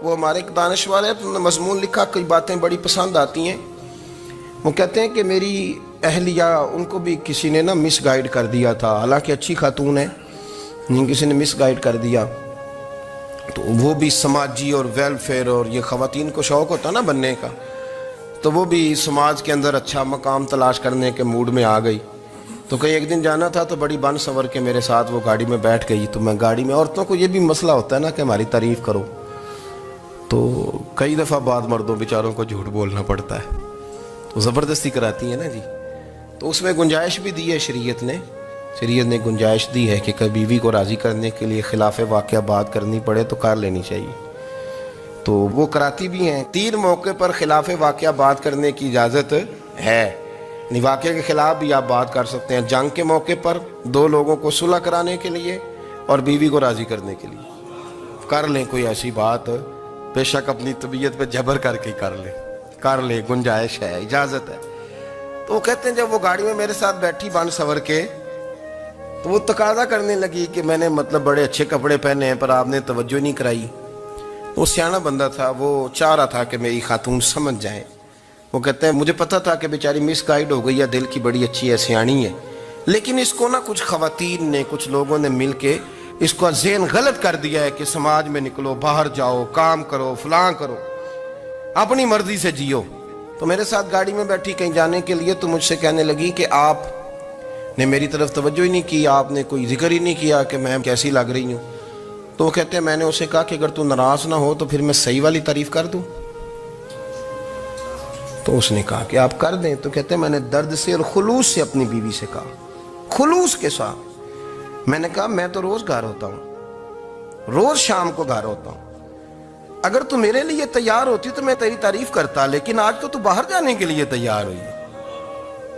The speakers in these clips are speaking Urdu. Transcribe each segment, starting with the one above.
وہ ہمارے ایک دانشور ہے، تو مضمون لکھا، کئی باتیں بڑی پسند آتی ہیں۔ وہ کہتے ہیں کہ میری اہلیہ، ان کو بھی کسی نے نا مس گائیڈ کر دیا تھا، حالانکہ اچھی خاتون ہے، کسی نے مس گائیڈ کر دیا، تو وہ بھی سماجی اور ویلفیئر، اور یہ خواتین کو شوق ہوتا نا بننے کا، تو وہ بھی سماج کے اندر اچھا مقام تلاش کرنے کے موڈ میں آ گئی۔ تو کہیں ایک دن جانا تھا تو بڑی بن سنور کے میرے ساتھ وہ گاڑی میں بیٹھ گئی، تو میں گاڑی میں، عورتوں کو یہ بھی مسئلہ ہوتا ہے نا کہ ہماری تعریف کرو، تو کئی دفعہ بعد مردوں بیچاروں کو جھوٹ بولنا پڑتا ہے، تو زبردستی کراتی ہیں نا جی۔ تو اس میں گنجائش بھی دی ہے شریعت نے گنجائش دی ہے کہ کبھی بیوی کو راضی کرنے کے لیے خلاف واقعہ بات کرنی پڑے تو کر لینی چاہیے، تو وہ کراتی بھی ہیں۔ 3 موقع پر خلاف واقعہ بات کرنے کی اجازت ہے، واقعے کے خلاف بھی آپ بات کر سکتے ہیں، جنگ کے موقع پر، 2 لوگوں کو صلح کرانے کے لیے، اور بیوی کو راضی کرنے کے لیے کر لیں کوئی ایسی بات، بے شک اپنی طبیعت پہ جبر کر کے کر لیں، گنجائش ہے، اجازت ہے۔ تو وہ کہتے ہیں جب وہ گاڑی میں میرے ساتھ بیٹھی بن سنور کے، تو وہ تقاضا کرنے لگی کہ میں نے مطلب بڑے اچھے کپڑے پہنے ہیں پر آپ نے توجہ نہیں کرائی۔ وہ سیاںا بندہ تھا، وہ چاہ رہا تھا کہ میری خاتون سمجھ جائیں۔ وہ کہتے ہیں مجھے پتا تھا کہ بیچاری مس گائیڈ ہو گئی ہے، دل کی بڑی اچھی ہے، سیاਣੀ ہے، لیکن اس کو نا کچھ خواتین نے، کچھ لوگوں نے مل کے اس کو ذہن غلط کر دیا ہے کہ سماج میں نکلو، باہر جاؤ، کام کرو، فلاں کرو، اپنی مرضی سے جیو۔ تو میرے ساتھ گاڑی میں بیٹھی کہیں جانے کے لیے، تو مجھ سے کہنے لگی کہ آپ نے میری طرف توجہ ہی نہیں کی، آپ نے کوئی ذکر ہی نہیں کیا کہ میں کیسی لگ رہی ہوں۔ تو وہ کہتے ہیں میں نے اسے کہا کہ اگر تو ناراض نہ ہو تو پھر میں صحیح والی تعریف کر دوں۔ تو اس نے کہا کہ آپ کر دیں۔ تو کہتے ہیں میں نے درد سے اور خلوص سے اپنی بیوی سے کہا، خلوص کے ساتھ میں نے کہا میں تو روز گھر ہوتا ہوں، روز شام کو گھر ہوتا ہوں، اگر تو میرے لیے تیار ہوتی تو میں تیری تعریف کرتا، لیکن آج تو باہر جانے کے لیے تیار ہوئی ہے،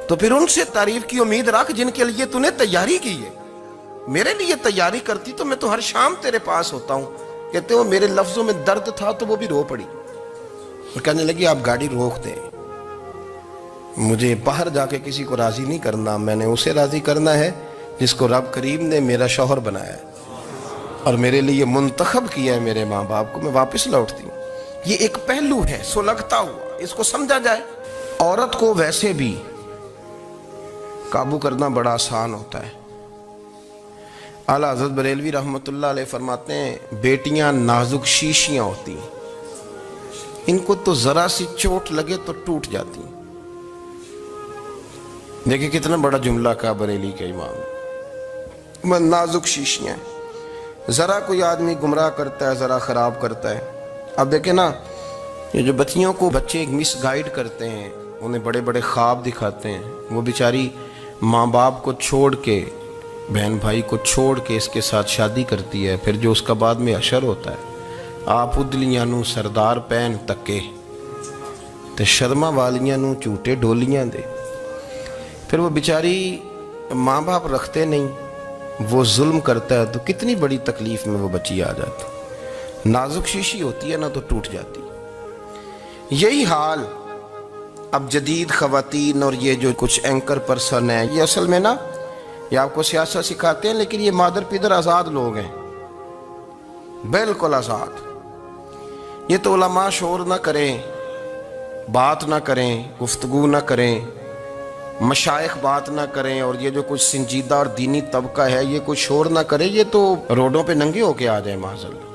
تو پھر ان سے تعریف کی امید رکھ جن کے لیے تو نے تیاری کی ہے۔ میرے لیے تیاری کرتی تو میں تو ہر شام تیرے پاس ہوتا ہوں۔ کہتے وہ میرے لفظوں میں درد تھا تو وہ بھی رو پڑی، اور کہنے لگی آپ گاڑی روک دیں، مجھے باہر جا کے کسی کو راضی نہیں کرنا، میں نے اسے راضی کرنا ہے جس کو رب کریم نے میرا شوہر بنایا ہے اور میرے لیے منتخب کیا ہے میرے ماں باپ کو، میں واپس لوٹتی ہوں۔ یہ ایک پہلو ہے سلگتا ہوا، اس کو سمجھا جائے۔ عورت کو ویسے بھی قابو کرنا بڑا آسان ہوتا ہے۔ اعلیٰ حضرت بریلوی رحمۃ اللہ علیہ فرماتے ہیں بیٹیاں نازک شیشیاں ہوتی ہیں، ان کو تو ذرا سی چوٹ لگے تو ٹوٹ جاتی ہیں۔ دیکھیں کتنا بڑا جملہ کہا بریلی کے امام، نازک شیشیاں، ذرا کوئی آدمی گمراہ کرتا ہے، ذرا خراب کرتا ہے۔ اب دیکھیں نا، یہ جو بچیوں کو بچے مس گائیڈ کرتے ہیں، انہیں بڑے بڑے خواب دکھاتے ہیں، وہ بیچاری ماں باپ کو چھوڑ کے، بہن بھائی کو چھوڑ کے اس کے ساتھ شادی کرتی ہے، پھر جو اس کا بعد میں حشر ہوتا ہے، آپ ادلیاں نو سردار پہن تکے تے شرما والیاں نو جھوٹے ڈولیاں دے۔ پھر وہ بیچاری ماں باپ رکھتے نہیں، وہ ظلم کرتا ہے، تو کتنی بڑی تکلیف میں وہ بچی آ جاتی، نازک شیشی ہوتی ہے نا تو ٹوٹ جاتی۔ یہی حال اب جدید خواتین اور یہ جو کچھ اینکر پرسن ہیں، یہ اصل میں نا یہ آپ کو سیاست سکھاتے ہیں، لیکن یہ مادر پیدر آزاد لوگ ہیں، بالکل آزاد۔ یہ تو علماء شور نہ کریں، بات نہ کریں، گفتگو نہ کریں، مشائخ بات نہ کریں، اور یہ جو کچھ سنجیدہ اور دینی طبقہ ہے یہ کچھ شور نہ کرے، یہ تو روڈوں پہ ننگے ہو کے آ جائیں معاذ اللہ۔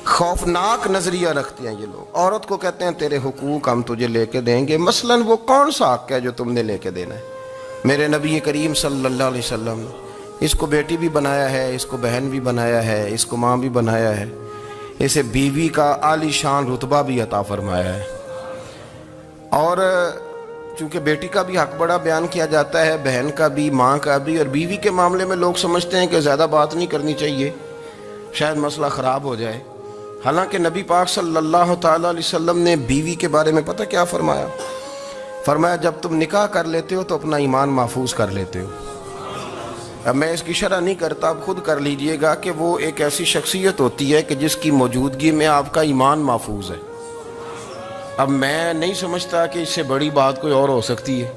خوفناک نظریہ رکھتے ہیں یہ لوگ۔ عورت کو کہتے ہیں تیرے حقوق ہم تجھے لے کے دیں گے، مثلاً وہ کون سا حق ہے جو تم نے لے کے دینا ہے؟ میرے نبی کریم صلی اللہ علیہ وسلم نے اس کو بیٹی بھی بنایا ہے، اس کو بہن بھی بنایا ہے، اس کو ماں بھی بنایا ہے، اسے بیوی کا عالی شان رتبہ بھی عطا فرمایا ہے۔ اور چونکہ بیٹی کا بھی حق بڑا بیان کیا جاتا ہے، بہن کا بھی، ماں کا بھی، اور بیوی کے معاملے میں لوگ سمجھتے ہیں کہ زیادہ بات نہیں کرنی چاہیے، شاید مسئلہ خراب ہو جائے۔ حالانکہ نبی پاک صلی اللہ تعالیٰ علیہ وسلم نے بیوی کے بارے میں پتہ کیا فرمایا؟ فرمایا جب تم نکاح کر لیتے ہو تو اپنا ایمان محفوظ کر لیتے ہو۔ اب میں اس کی شرح نہیں کرتا، اب خود کر لیجئے گا کہ وہ ایک ایسی شخصیت ہوتی ہے کہ جس کی موجودگی میں آپ کا ایمان محفوظ ہے۔ اب میں نہیں سمجھتا کہ اس سے بڑی بات کوئی اور ہو سکتی ہے،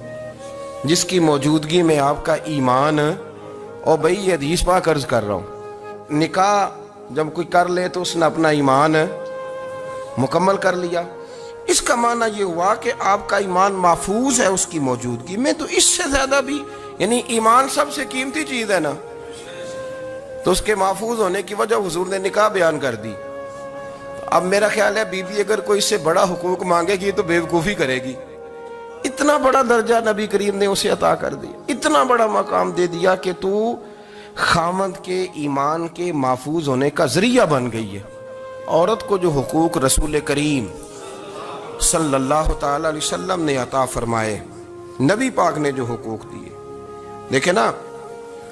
جس کی موجودگی میں آپ کا ایمان، اور بھئی یہ حدیث پاک عرض کر رہا ہوں، نکاح جب کوئی کر لے تو اس نے اپنا ایمان مکمل کر لیا۔ اس کا معنی یہ ہوا کہ آپ کا ایمان محفوظ ہے اس کی موجودگی میں، تو اس سے زیادہ بھی، یعنی ایمان سب سے قیمتی چیز ہے نا، تو اس کے محفوظ ہونے کی وجہ حضور نے نکاح بیان کر دی۔ اب میرا خیال ہے بی بی اگر کوئی اس سے بڑا حقوق مانگے گی تو بے وقوفی کرے گی۔ اتنا بڑا درجہ نبی کریم نے اسے عطا کر دیا، اتنا بڑا مقام دے دیا کہ تو خامند کے ایمان کے محفوظ ہونے کا ذریعہ بن گئی ہے۔ عورت کو جو حقوق رسول کریم صلی اللہ تعالی علیہ وسلم نے عطا فرمائے، نبی پاک نے جو حقوق دیے، دیکھیں نا،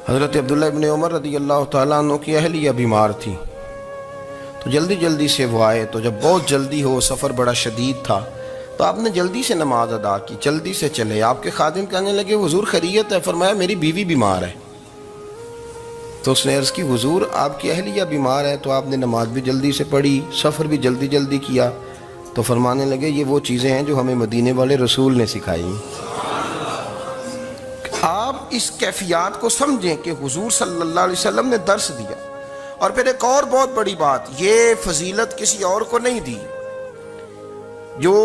حضرت عبداللہ ابن عمر رضی اللہ تعالیٰ عنہ کی اہلیہ بیمار تھی، تو جلدی جلدی سے وہ آئے، تو جب بہت جلدی ہو، سفر بڑا شدید تھا، تو آپ نے جلدی سے نماز ادا کی، جلدی سے چلے۔ آپ کے خادم کہنے لگے حضور خیریت ہے؟ فرمایا میری بیوی بیمار ہے۔ تو اس نے عرض کی حضور آپ کی اہلیہ بیمار ہے، تو آپ نے نماز بھی جلدی سے پڑھی، سفر بھی جلدی جلدی کیا۔ تو فرمانے لگے یہ وہ چیزیں ہیں جو ہمیں مدینے والے رسول نے سکھائی۔ آپ اس کیفیات کو سمجھیں کہ حضور صلی اللہ علیہ وسلم نے درس دیا۔ اور پھر ایک اور بہت بڑی بات، یہ فضیلت کسی اور کو نہیں دی، جو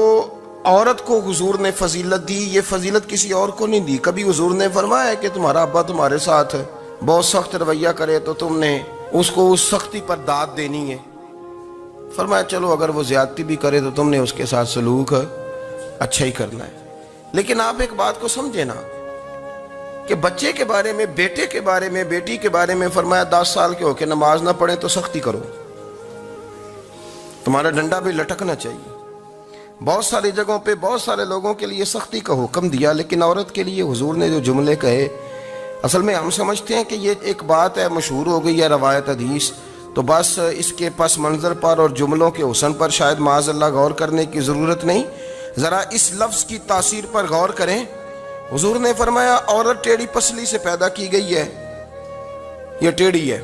عورت کو حضور نے فضیلت دی، یہ فضیلت کسی اور کو نہیں دی۔ کبھی حضور نے فرمایا کہ تمہارا ابا تمہارے ساتھ بہت سخت رویہ کرے تو تم نے اس کو اس سختی پر داد دینی ہے؟ فرمایا چلو اگر وہ زیادتی بھی کرے تو تم نے اس کے ساتھ سلوک اچھا ہی کرنا ہے۔ لیکن آپ ایک بات کو سمجھے نا کہ بچے کے بارے میں، بیٹے کے بارے میں، بیٹی کے بارے میں فرمایا 10 سال کے ہو کے نماز نہ پڑھیں تو سختی کرو، تمہارا ڈنڈا بھی لٹکنا چاہیے۔ بہت ساری جگہوں پہ بہت سارے لوگوں کے لیے سختی کا حکم دیا، لیکن عورت کے لیے حضور نے جو جملے کہے، اصل میں ہم سمجھتے ہیں کہ یہ ایک بات ہے، مشہور ہو گئی ہے روایت حدیث، تو بس اس کے پس منظر پر اور جملوں کے حسن پر شاید معاذ اللہ غور کرنے کی ضرورت نہیں۔ ذرا اس لفظ کی تاثیر پر غور کریں۔ حضور نے فرمایا عورت ٹیڑھی پسلی سے پیدا کی گئی ہے، یہ ٹیڑھی ہے،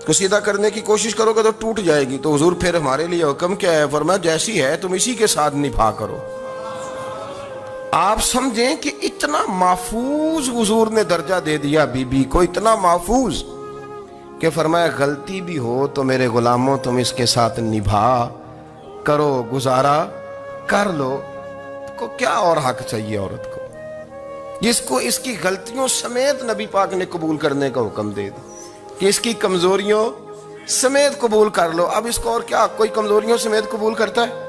کو سیدھا کرنے کی کوشش کرو گے تو ٹوٹ جائے گی۔ تو حضور پھر ہمارے لیے حکم کیا ہے؟ فرمایا جیسی ہے تم اسی کے ساتھ نبھا کرو۔ آپ سمجھیں کہ اتنا محفوظ حضور نے درجہ دے دیا بی بی کو، اتنا محفوظ کہ فرمایا غلطی بھی ہو تو میرے غلاموں تم اس کے ساتھ نبھا کرو، گزارا کر لو۔ کو کیا اور حق چاہیے عورت کو، جس کو اس کی غلطیوں سمیت نبی پاک نے قبول کرنے کا حکم دے دیا کہ اس کی کمزوریوں سمیت قبول کر لو۔ اب اس کو اور کیا، کوئی کمزوریوں سمیت قبول کرتا ہے؟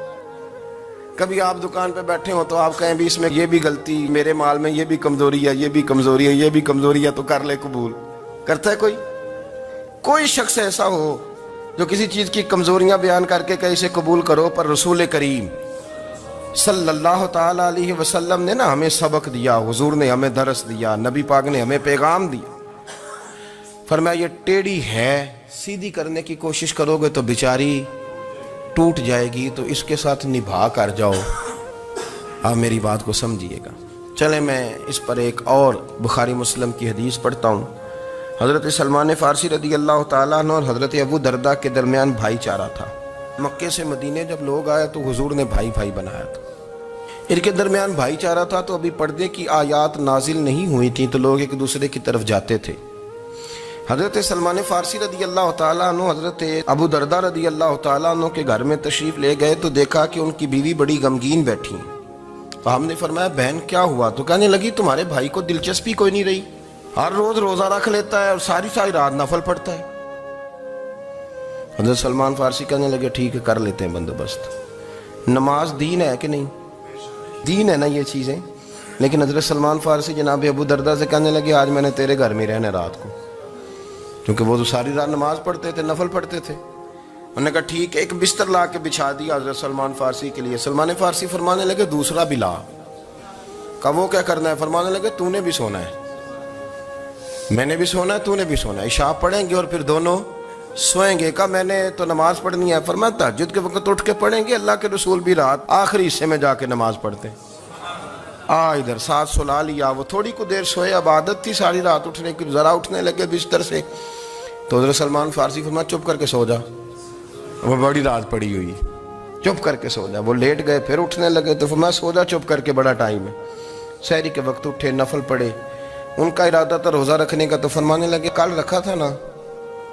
کبھی آپ دکان پہ بیٹھے ہو تو آپ کہیں بھی اس میں یہ بھی غلطی، میرے مال میں یہ بھی کمزوری ہے، یہ بھی کمزوری ہے، یہ بھی کمزوری ہے، تو کر لے قبول؟ کرتا ہے کوئی؟ کوئی شخص ایسا ہو جو کسی چیز کی کمزوریاں بیان کر کے کہ اسے قبول کرو؟ پر رسول کریم صلی اللہ تعالی علیہ وسلم نے نا ہمیں سبق دیا، حضور نے ہمیں درس دیا، نبی پاک نے ہمیں پیغام دیا۔ فرمایا یہ ٹیڑھی ہے، سیدھی کرنے کی کوشش کرو گے تو بیچاری ٹوٹ جائے گی، تو اس کے ساتھ نبھا کر جاؤ۔ آپ میری بات کو سمجھیے گا۔ چلیں میں اس پر ایک اور بخاری مسلم کی حدیث پڑھتا ہوں۔ حضرت سلمان فارسی رضی اللہ تعالیٰ عنہ اور حضرت ابو دردہ کے درمیان بھائی چارہ تھا۔ مکے سے مدینے جب لوگ آئے تو حضور نے بھائی بھائی بنایا تھا، ان کے درمیان بھائی چارہ تھا، تو ابھی پردے کی آیات نازل نہیں ہوئی تھیں، تو لوگ ایک دوسرے کی طرف جاتے تھے۔ حضرت سلمان فارسی رضی اللہ تعالیٰ عنہ حضرت ابو دردہ رضی اللہ تعالیٰ عنہ کے گھر میں تشریف لے گئے، تو دیکھا کہ ان کی بیوی بڑی غمگین بیٹھی ہیں۔ تو ہم نے فرمایا بہن کیا ہوا؟ تو کہنے لگی تمہارے بھائی کو دلچسپی کوئی نہیں رہی، ہر روز روزہ رکھ لیتا ہے اور ساری رات نفل پڑھتا ہے۔ حضرت سلمان فارسی کہنے لگے ٹھیک ہے کر لیتے ہیں بندوبست۔ نماز دین ہے کہ نہیں؟ دین ہے نا یہ چیزیں۔ لیکن حضرت سلمان فارسی جناب ابو دردہ سے کہنے لگے آج میں نے تیرے گھر میں رہنا رات کو، کیونکہ وہ تو ساری رات نماز پڑھتے تھے، نفل پڑھتے تھے۔ انہوں نے کہا ٹھیک ہے، ایک بستر لا کے بچھا دیا حضرت سلمان فارسی کے لیے۔ سلمان فارسی فرمانے لگے دوسرا بھی لا۔ کہا وہ کیا کرنا ہے؟ فرمانے لگے تو نے بھی سونا ہے، میں نے بھی سونا ہے، تو نے بھی سونا ہے، عشاء پڑھیں گے اور پھر دونوں سوئیں گے۔ کہا میں نے تو نماز پڑھنی ہے۔ فرمایا تہجد کے وقت اٹھ کے پڑھیں گے، اللہ کے رسول بھی رات آخری حصے میں جا کے نماز پڑھتے ہیں۔ ادھر ساتھ سلا لیا، وہ تھوڑی کو دیر سوئے، اب عادت تھی ساری رات اٹھنے کی، ذرا اٹھنے لگے بستر سے تو حضرت سلمان فارسی فرمایا چپ کر کے سو جا، وہ بڑی رات پڑی ہوئی، چپ کر کے سو جا۔ وہ لیٹ گئے، پھر اٹھنے لگے تو فرمایا سو جا چپ کر کے، بڑا ٹائم ہے۔ سحری کے وقت اٹھے، نفل پڑھے، ان کا ارادہ تھا روزہ رکھنے کا، تو فرمانے لگے کل رکھا تھا نا،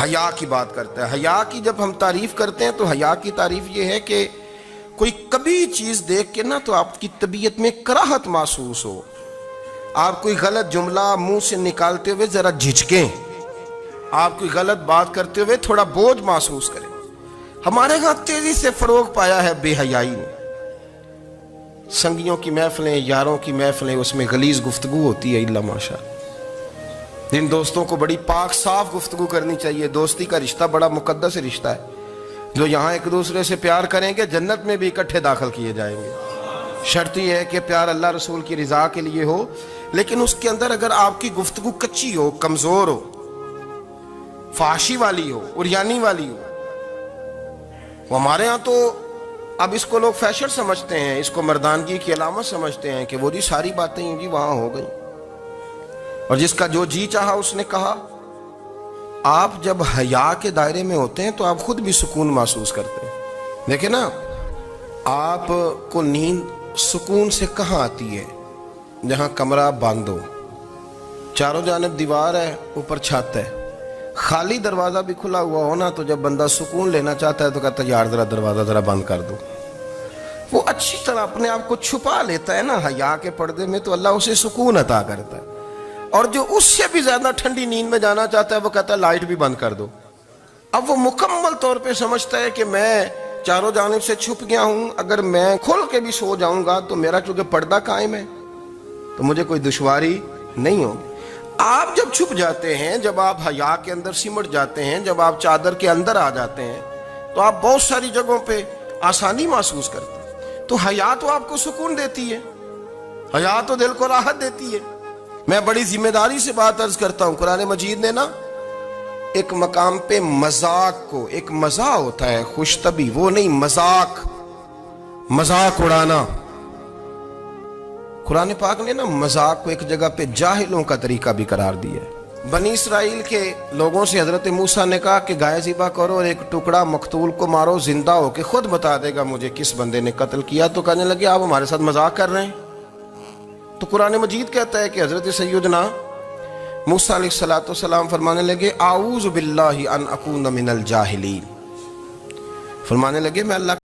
حیا کی بات کرتا ہے۔ حیا کی جب ہم تعریف کرتے ہیں تو حیا کی تعریف یہ ہے کہ کوئی کبھی چیز دیکھ کے نا تو آپ کی طبیعت میں کراہت محسوس ہو، آپ کوئی غلط جملہ منہ سے نکالتے ہوئے ذرا جھجکیں، آپ کوئی غلط بات کرتے ہوئے تھوڑا بوجھ محسوس کریں۔ ہمارے ہاں تیزی سے فروغ پایا ہے بے حیائی نے۔ سنگیوں کی محفلیں، یاروں کی محفلیں، اس میں غلیظ گفتگو ہوتی ہے الا ماشاء اللہ۔ جن دوستوں کو بڑی پاک صاف گفتگو کرنی چاہیے، دوستی کا رشتہ بڑا مقدس رشتہ ہے، جو یہاں ایک دوسرے سے پیار کریں گے جنت میں بھی اکٹھے داخل کیے جائیں گے۔ شرط یہ ہے کہ پیار اللہ رسول کی رضا کے لیے ہو، لیکن اس کے اندر اگر آپ کی گفتگو کچی ہو، کمزور ہو، فحاشی والی ہو، عریانی والی ہو، وہ ہمارے ہاں تو اب اس کو لوگ فیشن سمجھتے ہیں، اس کو مردانگی کی علامت سمجھتے ہیں کہ وہ جی ساری باتیں جی وہاں ہو گئی، اور جس کا جو جی چاہا اس نے کہا۔ آپ جب حیا کے دائرے میں ہوتے ہیں تو آپ خود بھی سکون محسوس کرتے ہیں۔ دیکھیں نا، آپ کو نیند سکون سے کہاں آتی ہے؟ جہاں کمرہ بند ہو، چاروں جانب دیوار ہے، اوپر چھت ہے، خالی دروازہ بھی کھلا ہوا ہونا تو جب بندہ سکون لینا چاہتا ہے تو کہتا ہے یار ذرا دروازہ ذرا بند کر دو۔ وہ اچھی طرح اپنے آپ کو چھپا لیتا ہے نا حیا کے پردے میں، تو اللہ اسے سکون عطا کرتا ہے۔ اور جو اس سے بھی زیادہ ٹھنڈی نیند میں جانا چاہتا ہے وہ کہتا ہے لائٹ بھی بند کر دو۔ اب وہ مکمل طور پہ سمجھتا ہے کہ میں چاروں جانب سے چھپ گیا ہوں، اگر میں کھل کے بھی سو جاؤں گا تو میرا چونکہ پردہ قائم ہے تو مجھے کوئی دشواری نہیں ہوگی۔ آپ جب چھپ جاتے ہیں، جب آپ حیا کے اندر سمٹ جاتے ہیں، جب آپ چادر کے اندر آ جاتے ہیں تو آپ بہت ساری جگہوں پہ آسانی محسوس کرتے ہیں۔ تو حیا تو آپ کو سکون دیتی ہے، حیا تو دل کو راحت دیتی ہے۔ میں بڑی ذمہ داری سے بات عرض کرتا ہوں، قرآن مجید نے نا ایک مقام پہ مذاق کو، ایک مزاح ہوتا ہے خوش طبی، وہ نہیں، مذاق اڑانا، قرآن پاک نے نا مذاق کو ایک جگہ پہ جاہلوں کا طریقہ بھی قرار دیا ہے۔ بنی اسرائیل کے لوگوں سے حضرت موسیٰ نے کہا کہ گائے ذبح کرو اور ایک ٹکڑا مقتول کو مارو، زندہ ہو کے خود بتا دے گا مجھے کس بندے نے قتل کیا۔ تو کہنے لگے آپ ہمارے ساتھ مذاق کر رہے ہیں۔ تو قرآن مجید کہتا ہے کہ حضرت سیدنا موسیٰ علیہ السلام فرمانے لگے اعوذ باللہ ان اکون من الجاہلین، فرمانے لگے میں اللہ